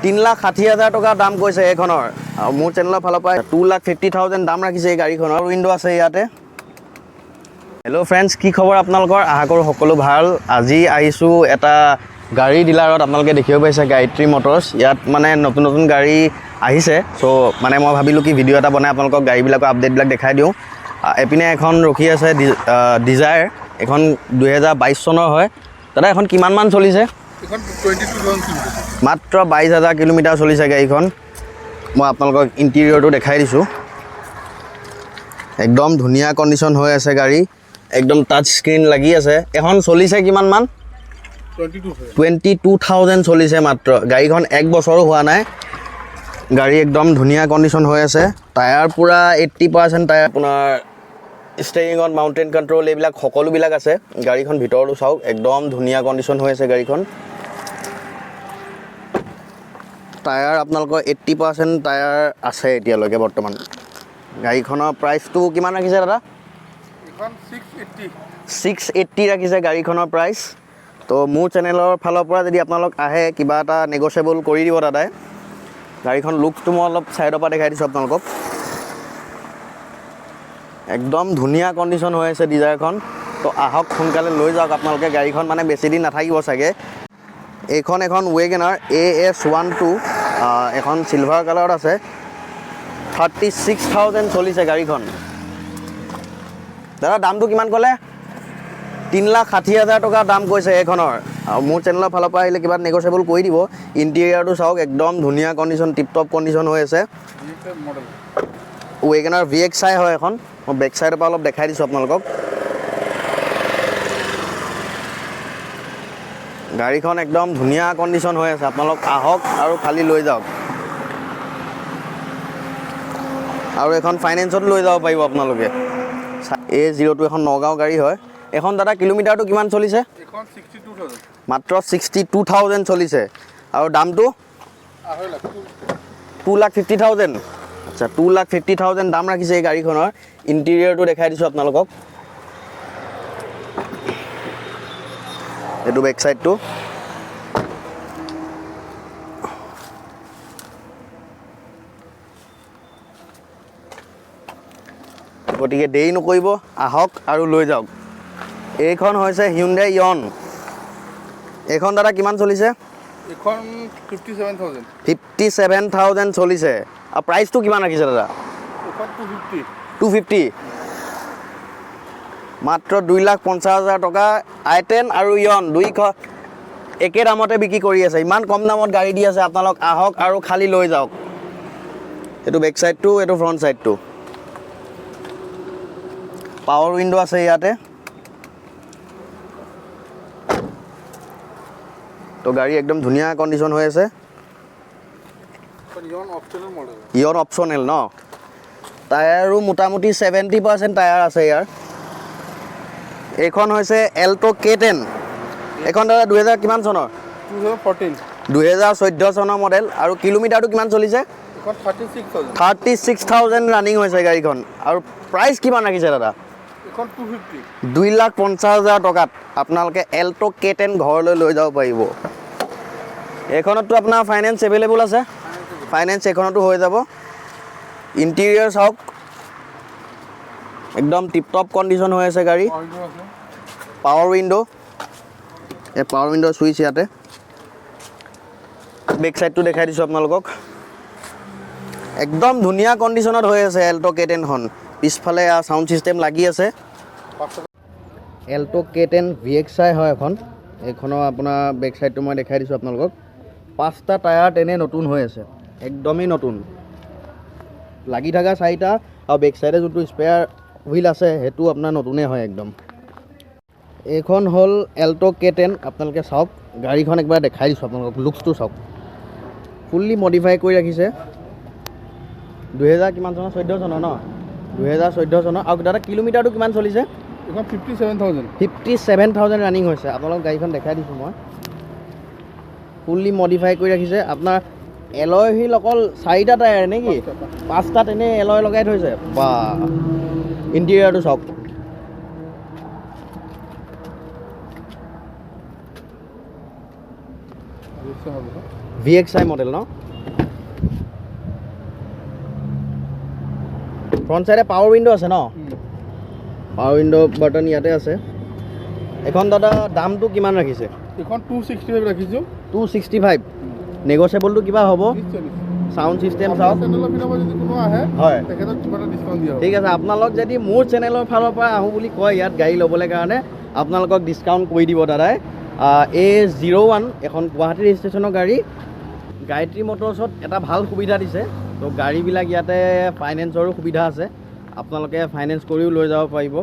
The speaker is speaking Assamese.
3,60,000 টকা দাম কৈছে এইখনৰ আৰু মোৰ চেনেলৰ ফালৰ পৰা 2,50,000 দাম ৰাখিছে এই গাড়ীখনৰ উইণ্ডো আছে ইয়াতে হেল্ল' ফ্ৰেণ্ডছ কি খবৰ আপোনালোকৰ আশা কৰোঁ সকলো ভাল আজি আহিছোঁ এটা গাড়ী ডিলাৰত আপোনালোকে দেখিব পাইছে গায়ত্ৰী মটৰ্ছ ইয়াত মানে নতুন নতুন গাড়ী আহিছে চ' মানে মই ভাবিলোঁ কি ভিডিঅ' এটা বনাই আপোনালোকক গাড়ীবিলাকৰ আপডেটবিলাক দেখাই দিওঁ এপিনে এখন ৰখি আছে ডিজায়াৰ এখন 2022 চনৰ হয় দাদা এখন কিমানমান চলিছে মাত্ৰ 22,000 কিলোমিটাৰ চলিছে গাড়ীখন মই আপোনালোকক ইণ্টেৰিয়ৰটো দেখাই দিছোঁ একদম ধুনীয়া কণ্ডিশ্যন হৈ আছে গাড়ী একদম টাচ স্ক্ৰীন লাগি আছে এখন চলিছে কিমানমান 22,000 চলিছে মাত্ৰ গাড়ীখন 1 বছৰো হোৱা নাই গাড়ী একদম ধুনীয়া কণ্ডিশ্যন হৈ আছে টায়াৰ পূৰা 80% টায়াৰ আপোনাৰ ষ্টেৰিঙত মাউণ্টেন কণ্ট্ৰল এইবিলাক সকলোবিলাক আছে গাড়ীখন ভিতৰতো চাওক একদম ধুনীয়া কণ্ডিশ্যন হৈ আছে গাড়ীখন টায়াৰ আপোনালোকৰ 80% টায়াৰ আছে এতিয়ালৈকে বৰ্তমান গাড়ীখনৰ প্ৰাইচটো কিমান ৰাখিছে দাদা 680 ৰাখিছে গাড়ীখনৰ প্ৰাইচ তো মোৰ চেনেলৰ ফালৰ পৰা যদি আপোনালোক আহে কিবা এটা নেগচিয়েবল কৰি দিব দাদাই গাড়ীখন লুকটো মই অলপ ছাইডৰ পৰা দেখাই দিছোঁ আপোনালোকক একদম ধুনীয়া কণ্ডিশ্যন হৈ আছে ডিজায়াৰখন তো আহক সোনকালে লৈ যাওক আপোনালোকে গাড়ীখন মানে বেছি দিন নাথাকিব চাগে এইখন এখন ৱেগনাৰ AS12 এখন চিলভাৰ কালাৰত আছে 36,000 চলিছে গাড়ীখন দাদা দামটো কিমান ক'লে 3,60,000 টকা দাম কৈছে এইখনৰ আৰু মোৰ চেনেলৰ ফালৰ পৰা আহিলে কিবা নেগচিয়েবল কৰি দিব ইণ্টেৰিয়ৰটো চাওক একদম ধুনীয়া কণ্ডিশ্যন টিপটপ কণ্ডিশ্যন হৈ আছে ৱেগনাৰ VXI হয় এখন মই বেক চাইডৰ পৰা অলপ দেখাই দিছোঁ আপোনালোকক গাড়ীখন একদম ধুনীয়া কণ্ডিশ্যন হৈ আছে আপোনালোক আহক আৰু খালি লৈ যাওক আৰু এখন ফাইনেন্সত লৈ যাব পাৰিব আপোনালোকে A02 এখন নগাঁও গাড়ী হয় এখন দাদা কিলোমিটাৰটো কিমান চলিছে মাত্ৰ 62,000 চলিছে আৰু দামটো 2,50,000 আচ্ছা 2,50,000 দাম ৰাখিছে এই গাড়ীখনৰ ইণ্টেৰিয়ৰটো দেখাই দিছোঁ আপোনালোকক এইটো বেক চাইডটো গতিকে দেৰি নকৰিব আহক আৰু লৈ যাওক এইখন হৈছে হিউণ্ডাই ইয়ন এইখন দাদা কিমান চলিছে এখন 57,000 চলিছে আৰু প্ৰাইচটো কিমান ৰাখিছে দাদা 250 মাত্ৰ 2,50,000 টকা I10 আৰু ইয়ন দুইখন একে দামতে বিক্ৰী কৰি আছে ইমান কম দামত গাড়ী দি আছে আপোনালোক আহক আৰু খালি লৈ যাওক এইটো বেক চাইডটো এইটো ফ্ৰণ্ট চাইডটো পাৱাৰ উইণ্ডো আছে ইয়াতে তো গাড়ী একদম ধুনীয়া কণ্ডিশ্যন হৈ আছে ইয়ন অপশ্যনেল ন টায়াৰো মোটামুটি 70% টায়াৰ আছে ইয়াৰ এইখন হৈছে এল্টো K10 এইখন দাদা 2000 কিমান চনৰ 2014 চনৰ মডেল আৰু কিলোমিটাৰটো কিমান চলিছে 36,000 ৰানিং হৈছে গাড়ীখন আৰু প্ৰাইচ কিমান ৰাখিছে দাদা 2,50,000 টকাত আপোনালোকে এল্টো K10 ঘৰলৈ লৈ যাব পাৰিব এইখনতো আপোনাৰ ফাইনেন্স এভেইলেবল আছে ফাইনেন্স এইখনতো হৈ যাব ইণ্টেৰিয়ৰ চাওক একদম টিপটপ কণ্ডিশ্যন হৈ আছে গাড়ী পাৱাৰ উইণ্ডো এই পাৱাৰ উইণ্ডো চুইচ ইয়াতে বেক চাইডটো দেখাই দিছোঁ আপোনালোকক একদম ধুনীয়া কণ্ডিশ্যনত হৈ আছে এল্টো K10খন পিছফালে চাউণ্ড ছিষ্টেম লাগি আছে এল্টো K10 VXI হয় এখন এইখনৰ আপোনাৰ বেক চাইডটো মই দেখাই দিছোঁ আপোনালোকক 5টা টায়াৰ তেনে নতুন হৈ আছে একদমেই নতুন লাগি থকা 4টা আৰু বেক চাইডে যোনটো স্পেয়াৰ হুইল আছে সেইটো আপোনাৰ নতুনেই হয় একদম এইখন হ'ল এল্টো K10 আপোনালোকে চাওক গাড়ীখন একবাৰ দেখাই দিছোঁ আপোনালোকক লুকছটো চাওক ফুল্লি মডিফাই কৰি ৰাখিছে 2000 কিমান চনৰ 14 চনৰ ন 2014 চনৰ আৰু দাদা কিলোমিটাৰটো কিমান চলিছে এখন 57,000 ৰানিং হৈছে আপোনালোক গাড়ীখন দেখাই দিছোঁ মই ফুল্লি মডিফাই কৰি ৰাখিছে আপোনাৰ এলয় হুইল অকল 4টা টায়াৰ নেকি 5টাত এনেই এলয় লগাই থৈছে বা ইণ্টেৰিয়ৰটো চাওক VXI মডেল ন ফ্ৰণ্ট চাইডে পাৱাৰ উইণ্ডো আছে ন পাৱাৰ উইণ্ডো বাটন ইয়াতে আছে এখন দাদা দামটো কিমান ৰাখিছে এখন 265 ৰাখিছোঁ 265 নেগোচিয়েবলটো কিবা হ'ব সাউন্ড সিস্টেম চাওক চেনেলৰ পিনৰ পৰা যদি কোনো আহে হয় তেখেতক কিবা এটা ডিছকাউণ্ট দিয়া হ'ব ঠিক আছে আপোনালোক যদি মোৰ চেনেলৰ ফালৰ পৰা আহোঁ বুলি কয় ইয়াত গাড়ী ল'বলৈ কাৰণে আপোনালোকক ডিছকাউণ্ট কৰি দিব দাদাই A01 এখন গুৱাহাটী ৰেজিষ্ট্ৰেশ্যনৰ গাড়ী গায়ত্ৰী মটৰ্ছত এটা ভাল সুবিধা দিছে তো গাড়ীবিলাক ইয়াতে ফাইনেন্সৰো সুবিধা আছে আপোনালোকে ফাইনেন্স কৰিও লৈ যাব পাৰিব